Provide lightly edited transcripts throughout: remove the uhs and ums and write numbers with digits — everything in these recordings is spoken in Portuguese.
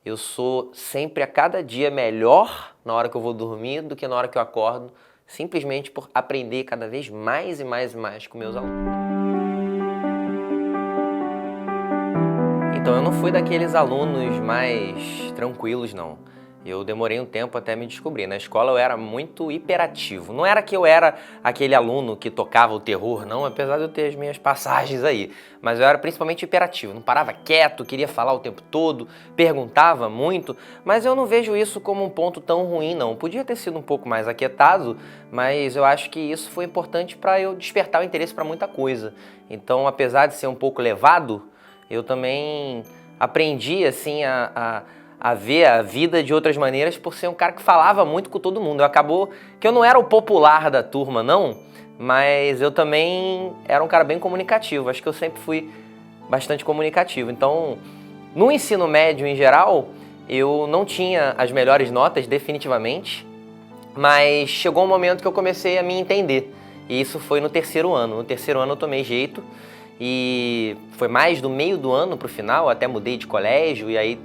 eu sou sempre a cada dia melhor na hora que eu vou dormir do que na hora que eu acordo, simplesmente por aprender cada vez mais e mais e mais com meus alunos. Então eu não fui daqueles alunos mais tranquilos, não. Eu demorei um tempo até me descobrir. Na escola eu era muito hiperativo. Não era que eu era aquele aluno que tocava o terror, não, apesar de eu ter as minhas passagens aí. Mas eu era principalmente hiperativo. Não parava quieto, queria falar o tempo todo, perguntava muito. Mas eu não vejo isso como um ponto tão ruim, não. Podia ter sido um pouco mais aquietado, mas eu acho que isso foi importante para eu despertar o interesse para muita coisa. Então, apesar de ser um pouco levado, eu também aprendi, assim, a ver a vida de outras maneiras por ser um cara que falava muito com todo mundo. Acabou que eu não era o popular da turma, não, mas eu também era um cara bem comunicativo. Acho que eu sempre fui bastante comunicativo. Então, no ensino médio em geral, eu não tinha as melhores notas, definitivamente, mas chegou um momento que eu comecei a me entender. E isso foi no terceiro ano. No terceiro ano eu tomei jeito e foi mais do meio do ano pro final, até mudei de colégio e aí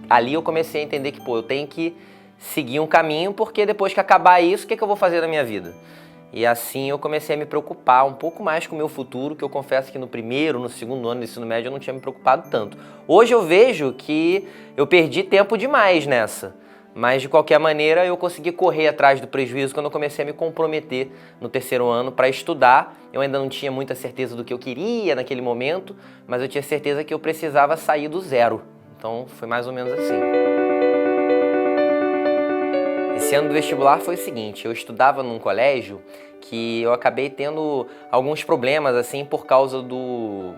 ali eu comecei a entender que, eu tenho que seguir um caminho, porque depois que acabar isso, o que eu vou fazer na minha vida? E assim eu comecei a me preocupar um pouco mais com o meu futuro, que eu confesso que no primeiro, no segundo ano do ensino médio eu não tinha me preocupado tanto. Hoje eu vejo que eu perdi tempo demais nessa, mas de qualquer maneira eu consegui correr atrás do prejuízo quando eu comecei a me comprometer no terceiro ano para estudar. Eu ainda não tinha muita certeza do que eu queria naquele momento, mas eu tinha certeza que eu precisava sair do zero. Então foi mais ou menos assim. Esse ano do vestibular foi o seguinte, eu estudava num colégio que eu acabei tendo alguns problemas assim por causa do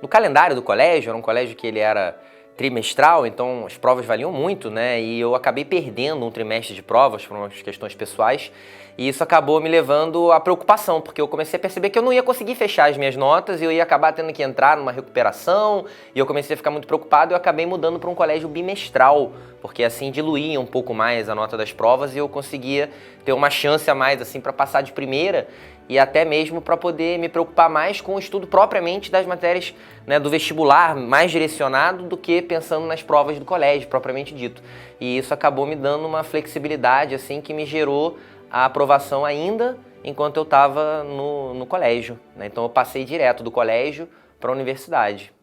calendário do colégio. Era um colégio que ele era trimestral, então as provas valiam muito, né? E eu acabei perdendo um trimestre de provas por umas questões pessoais. E isso acabou me levando à preocupação, porque eu comecei a perceber que eu não ia conseguir fechar as minhas notas e eu ia acabar tendo que entrar numa recuperação. E eu comecei a ficar muito preocupado e eu acabei mudando para um colégio bimestral, porque assim diluía um pouco mais a nota das provas e eu conseguia ter uma chance a mais assim para passar de primeira e até mesmo para poder me preocupar mais com o estudo propriamente das matérias, né, do vestibular, mais direcionado do que pensando nas provas do colégio, propriamente dito. E isso acabou me dando uma flexibilidade assim que me gerou a aprovação ainda enquanto eu estava no colégio, né? Então eu passei direto do colégio para a universidade.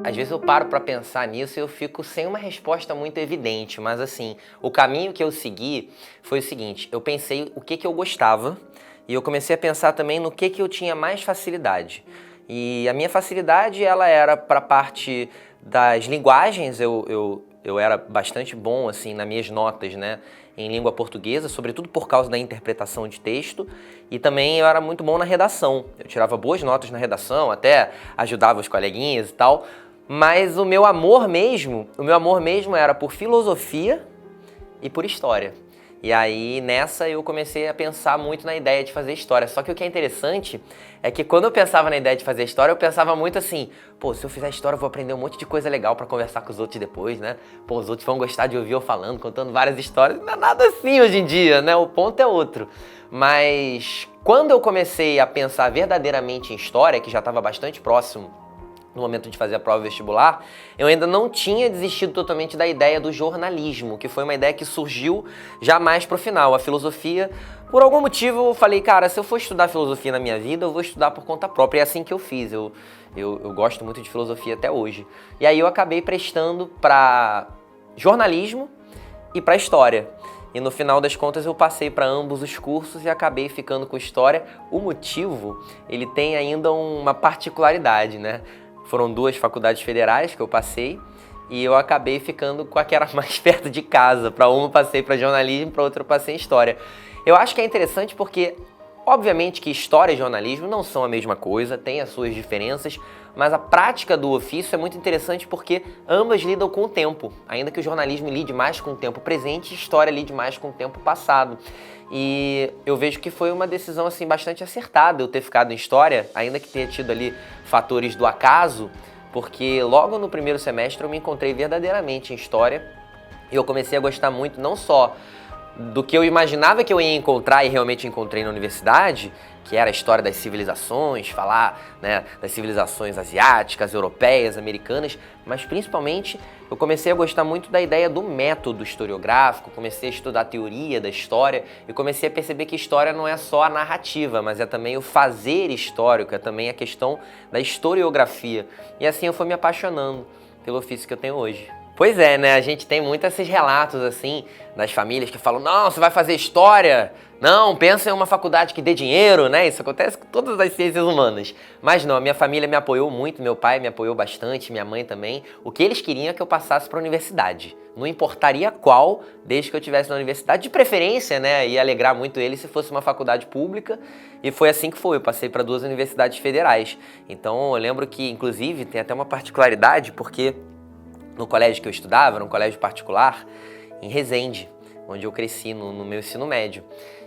Às vezes eu paro para pensar nisso e eu fico sem uma resposta muito evidente, mas assim, o caminho que eu segui foi o seguinte, eu pensei o que eu gostava e eu comecei a pensar também no que eu tinha mais facilidade. E a minha facilidade, ela era para a parte das linguagens, eu era bastante bom assim nas minhas notas, né, em língua portuguesa, sobretudo por causa da interpretação de texto, e também eu era muito bom na redação. Eu tirava boas notas na redação, até ajudava os coleguinhas e tal, mas o meu amor mesmo era por filosofia e por história. E aí, nessa, eu comecei a pensar muito na ideia de fazer história. Só que o que é interessante é que quando eu pensava na ideia de fazer história, eu pensava muito assim, se eu fizer história, eu vou aprender um monte de coisa legal pra conversar com os outros depois, né? Os outros vão gostar de ouvir eu falando, contando várias histórias. Não é nada assim hoje em dia, né? O ponto é outro. Mas quando eu comecei a pensar verdadeiramente em história, que já estava bastante próximo no momento de fazer a prova vestibular, eu ainda não tinha desistido totalmente da ideia do jornalismo, que foi uma ideia que surgiu já mais pro final. A filosofia, por algum motivo, eu falei, cara, se eu for estudar filosofia na minha vida, eu vou estudar por conta própria. E é assim que eu fiz. Eu gosto muito de filosofia até hoje. E aí eu acabei prestando para jornalismo e para história. E no final das contas eu passei para ambos os cursos e acabei ficando com história. O motivo, ele tem ainda uma particularidade, né? Foram 2 faculdades federais que eu passei e eu acabei ficando com a que era mais perto de casa. Para uma eu passei para jornalismo, para outra eu passei em história. Eu acho que é interessante porque, obviamente que história e jornalismo não são a mesma coisa, tem as suas diferenças, mas a prática do ofício é muito interessante porque ambas lidam com o tempo. Ainda que o jornalismo lide mais com o tempo presente, a história lide mais com o tempo passado. E eu vejo que foi uma decisão assim bastante acertada eu ter ficado em história, ainda que tenha tido ali fatores do acaso, porque logo no primeiro semestre eu me encontrei verdadeiramente em história e eu comecei a gostar muito não só do que eu imaginava que eu ia encontrar e realmente encontrei na universidade, que era a história das civilizações, falar, né, das civilizações asiáticas, europeias, americanas, mas principalmente eu comecei a gostar muito da ideia do método historiográfico, comecei a estudar a teoria da história e comecei a perceber que história não é só a narrativa, mas é também o fazer histórico, é também a questão da historiografia. E assim eu fui me apaixonando pelo ofício que eu tenho hoje. Pois é, né? A gente tem muitos esses relatos, assim, das famílias que falam, não, você vai fazer história, não, pensa em uma faculdade que dê dinheiro, né? Isso acontece com todas as ciências humanas. Mas não, a minha família me apoiou muito, meu pai me apoiou bastante, minha mãe também. O que eles queriam é que eu passasse para a universidade. Não importaria qual, desde que eu estivesse na universidade, de preferência, né? Ia alegrar muito eles se fosse uma faculdade pública. E foi assim que foi, eu passei para 2 universidades federais. Então eu lembro que, inclusive, tem até uma particularidade, porque no colégio que eu estudava, era um colégio particular, em Resende, onde eu cresci no meu ensino médio.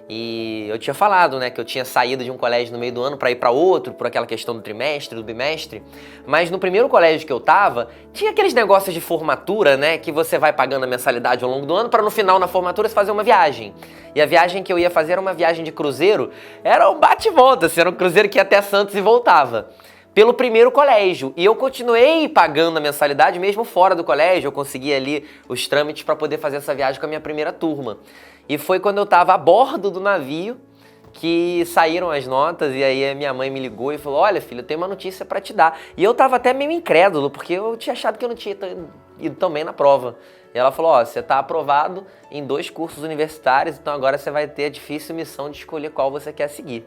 E eu tinha falado, né, que eu tinha saído de um colégio no meio do ano para ir para outro, por aquela questão do trimestre, do bimestre. Mas no primeiro colégio que eu tava, tinha aqueles negócios de formatura, né, que você vai pagando a mensalidade ao longo do ano para no final, na formatura, você fazer uma viagem. E a viagem que eu ia fazer era uma viagem de cruzeiro, era um bate e volta, assim, era um cruzeiro que ia até Santos e voltava. Pelo primeiro colégio. E eu continuei pagando a mensalidade mesmo fora do colégio. Eu consegui ali os trâmites para poder fazer essa viagem com a minha primeira turma. E foi quando eu estava a bordo do navio que saíram as notas e aí a minha mãe me ligou e falou, olha filho, eu tenho uma notícia para te dar. E eu estava até meio incrédulo, porque eu tinha achado que eu não tinha ido tão bem na prova. E ela falou, ó, você está aprovado em 2 cursos universitários, então agora você vai ter a difícil missão de escolher qual você quer seguir.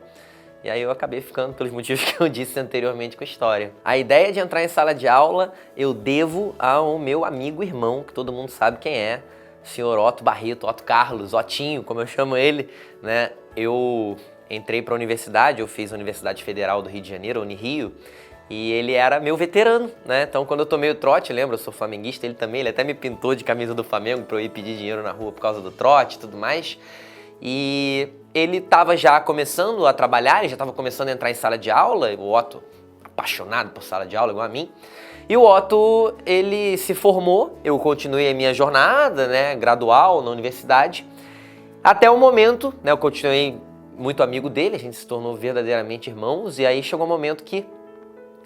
E aí eu acabei ficando pelos motivos que eu disse anteriormente com a história. A ideia de entrar em sala de aula eu devo ao meu amigo irmão, que todo mundo sabe quem é, senhor Otto Barreto, Otto Carlos, Otinho, como eu chamo ele, né? Eu entrei para a universidade, eu fiz a Universidade Federal do Rio de Janeiro, Unirio, e ele era meu veterano, né? Então quando eu tomei o trote, lembra, eu sou flamenguista, ele também, ele até me pintou de camisa do Flamengo para eu ir pedir dinheiro na rua por causa do trote e tudo mais. E ele estava já começando a trabalhar, ele já estava começando a entrar em sala de aula, o Otto, apaixonado por sala de aula, igual a mim. E o Otto, ele se formou, eu continuei a minha jornada, né, gradual na universidade, até o momento, né, eu continuei muito amigo dele, a gente se tornou verdadeiramente irmãos, e aí chegou um momento que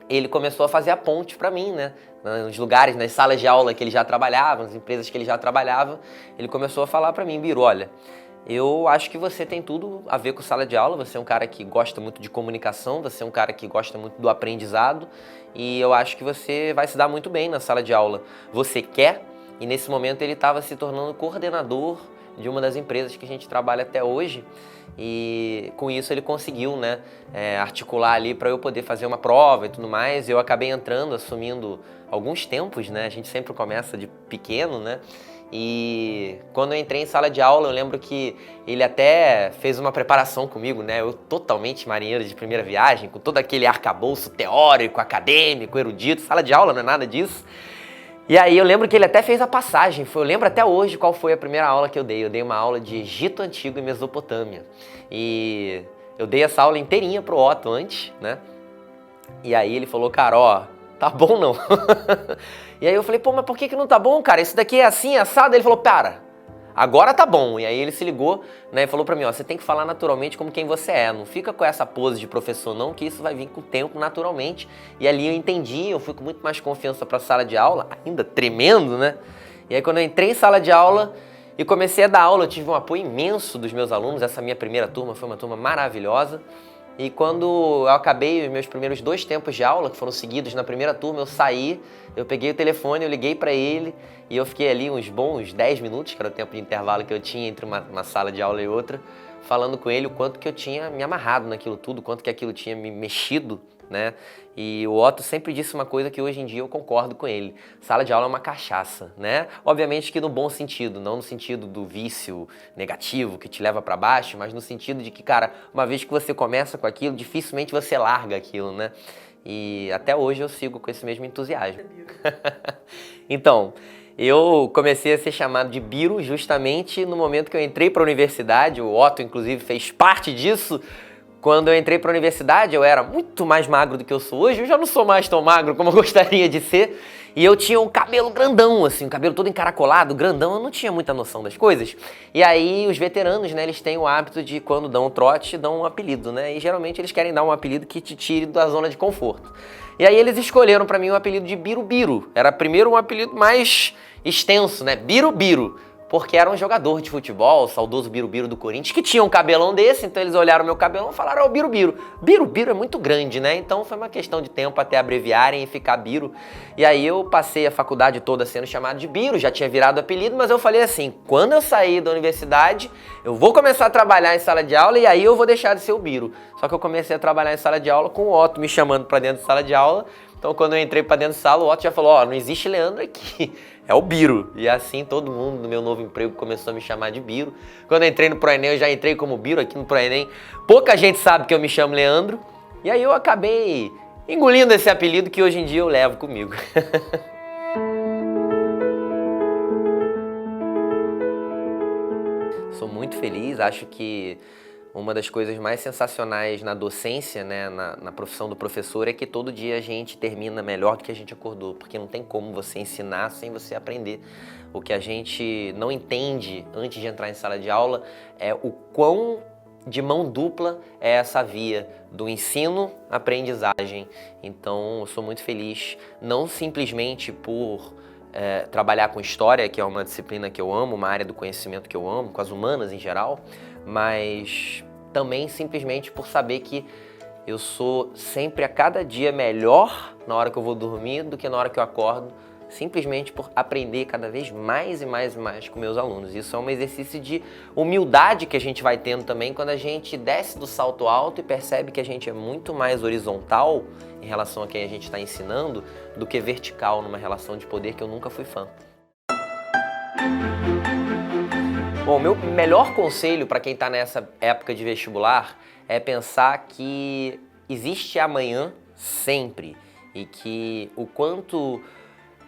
ele começou a fazer a ponte para mim, né, nos lugares, nas salas de aula que ele já trabalhava, nas empresas que ele já trabalhava, ele começou a falar para mim, Biro, olha, eu acho que você tem tudo a ver com sala de aula, você é um cara que gosta muito de comunicação, você é um cara que gosta muito do aprendizado e eu acho que você vai se dar muito bem na sala de aula. Você quer? E nesse momento ele estava se tornando coordenador de uma das empresas que a gente trabalha até hoje e com isso ele conseguiu, né, articular ali para eu poder fazer uma prova e tudo mais. Eu acabei entrando, assumindo alguns tempos, né, a gente sempre começa de pequeno, né. E quando eu entrei em sala de aula, eu lembro que ele até fez uma preparação comigo, né? Eu totalmente marinheiro de primeira viagem, com todo aquele arcabouço teórico, acadêmico, erudito. Sala de aula não é nada disso. E aí eu lembro que ele até fez a passagem. Eu lembro até hoje qual foi a primeira aula que eu dei. Eu dei uma aula de Egito Antigo e Mesopotâmia. E eu dei essa aula inteirinha pro Otto antes, né? E aí ele falou, cara, ó, tá bom não? E aí eu falei, pô, mas por que não tá bom, cara? Isso daqui é assim, assado? Ele falou, para, agora tá bom. E aí ele se ligou, né, e falou pra mim, ó, você tem que falar naturalmente como quem você é. Não fica com essa pose de professor não, que isso vai vir com o tempo naturalmente. E ali eu entendi, eu fui com muito mais confiança pra sala de aula, ainda tremendo, né? E aí quando eu entrei em sala de aula e comecei a dar aula, eu tive um apoio imenso dos meus alunos. Essa minha primeira turma foi uma turma maravilhosa. E quando eu acabei os meus primeiros 2 tempos de aula, que foram seguidos na primeira turma, eu saí, eu peguei o telefone, eu liguei para ele e eu fiquei ali uns bons 10 minutos, que era o tempo de intervalo que eu tinha entre uma sala de aula e outra, falando com ele o quanto que eu tinha me amarrado naquilo tudo, o quanto que aquilo tinha me mexido, né? E o Otto sempre disse uma coisa que hoje em dia eu concordo com ele. Sala de aula é uma cachaça, né? Obviamente que no bom sentido, não no sentido do vício negativo que te leva para baixo, mas no sentido de que, cara, uma vez que você começa com aquilo, dificilmente você larga aquilo, né? E até hoje eu sigo com esse mesmo entusiasmo. Então, eu comecei a ser chamado de Biro justamente no momento que eu entrei para a universidade. O Otto, inclusive, fez parte disso. Quando eu entrei para a universidade, eu era muito mais magro do que eu sou hoje. Eu já não sou mais tão magro como eu gostaria de ser. E eu tinha um cabelo grandão, assim, um cabelo todo encaracolado, grandão, eu não tinha muita noção das coisas. E aí os veteranos, né, eles têm o hábito de, quando dão um trote, dão um apelido, né? E geralmente eles querem dar um apelido que te tire da zona de conforto. E aí eles escolheram pra mim o apelido de Birubiru. Era primeiro um apelido mais extenso, né? Birubiru. Porque era um jogador de futebol, o saudoso Birubiru do Corinthians, que tinha um cabelão desse, então eles olharam meu cabelão e falaram, ó, Birubiru. Birubiru é muito grande, né? Então foi uma questão de tempo até abreviarem e ficar Biru. E aí eu passei a faculdade toda sendo chamado de Biru, já tinha virado apelido, mas eu falei assim, quando eu sair da universidade, eu vou começar a trabalhar em sala de aula e aí eu vou deixar de ser o Biru. Só que eu comecei a trabalhar em sala de aula com o Otto me chamando pra dentro de sala de aula. Então quando eu entrei pra dentro de sala, o Otto já falou, ó, não existe Leandro aqui. É o Biro. E assim todo mundo no meu novo emprego começou a me chamar de Biro. Quando eu entrei no ProEnem, eu já entrei como Biro aqui no ProEnem. Pouca gente sabe que eu me chamo Leandro. E aí eu acabei engolindo esse apelido que hoje em dia eu levo comigo. Sou muito feliz, acho que uma das coisas mais sensacionais na docência, né, na profissão do professor, é que todo dia a gente termina melhor do que a gente acordou, porque não tem como você ensinar sem você aprender. O que a gente não entende antes de entrar em sala de aula é o quão de mão dupla é essa via do ensino-aprendizagem. Então, eu sou muito feliz, não simplesmente por trabalhar com história, que é uma disciplina que eu amo, uma área do conhecimento que eu amo, com as humanas em geral, mas também simplesmente por saber que eu sou sempre a cada dia melhor na hora que eu vou dormir do que na hora que eu acordo, simplesmente por aprender cada vez mais e mais e mais com meus alunos. Isso é um exercício de humildade que a gente vai tendo também quando a gente desce do salto alto e percebe que a gente é muito mais horizontal em relação a quem a gente está ensinando do que vertical numa relação de poder que eu nunca fui fã. Bom, meu melhor conselho para quem está nessa época de vestibular é pensar que existe amanhã sempre e que o quanto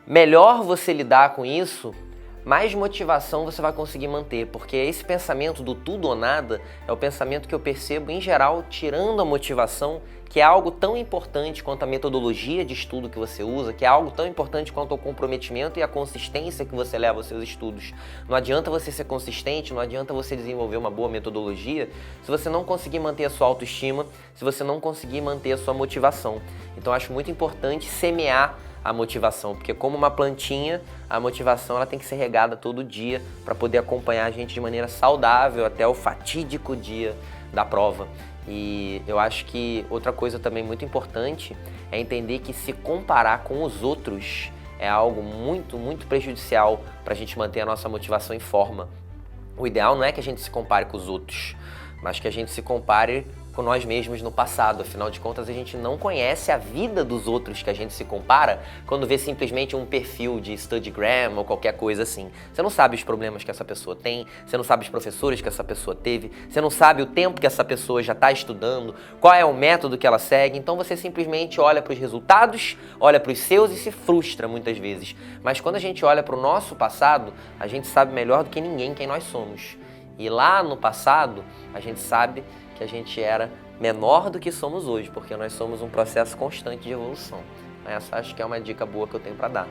melhor você lidar com isso, mais motivação você vai conseguir manter, porque esse pensamento do tudo ou nada é o pensamento que eu percebo em geral tirando a motivação, que é algo tão importante quanto a metodologia de estudo que você usa, que é algo tão importante quanto o comprometimento e a consistência que você leva aos seus estudos. Não adianta você ser consistente, não adianta você desenvolver uma boa metodologia se você não conseguir manter a sua autoestima, se você não conseguir manter a sua motivação. Então eu acho muito importante semear a motivação, porque como uma plantinha, a motivação ela tem que ser regada todo dia para poder acompanhar a gente de maneira saudável até o fatídico dia da prova. E eu acho que outra coisa também muito importante é entender que se comparar com os outros é algo muito, muito prejudicial para a gente manter a nossa motivação em forma. O ideal não é que a gente se compare com os outros, mas que a gente se compare com nós mesmos no passado. Afinal de contas, a gente não conhece a vida dos outros que a gente se compara quando vê simplesmente um perfil de Studygram ou qualquer coisa assim. Você não sabe os problemas que essa pessoa tem, você não sabe os professores que essa pessoa teve, você não sabe o tempo que essa pessoa já está estudando, qual é o método que ela segue, então você simplesmente olha para os resultados, olha para os seus e se frustra muitas vezes. Mas quando a gente olha para o nosso passado, a gente sabe melhor do que ninguém quem nós somos. E lá no passado, a gente sabe que a gente era menor do que somos hoje, porque nós somos um processo constante de evolução. Essa acho que é uma dica boa que eu tenho para dar.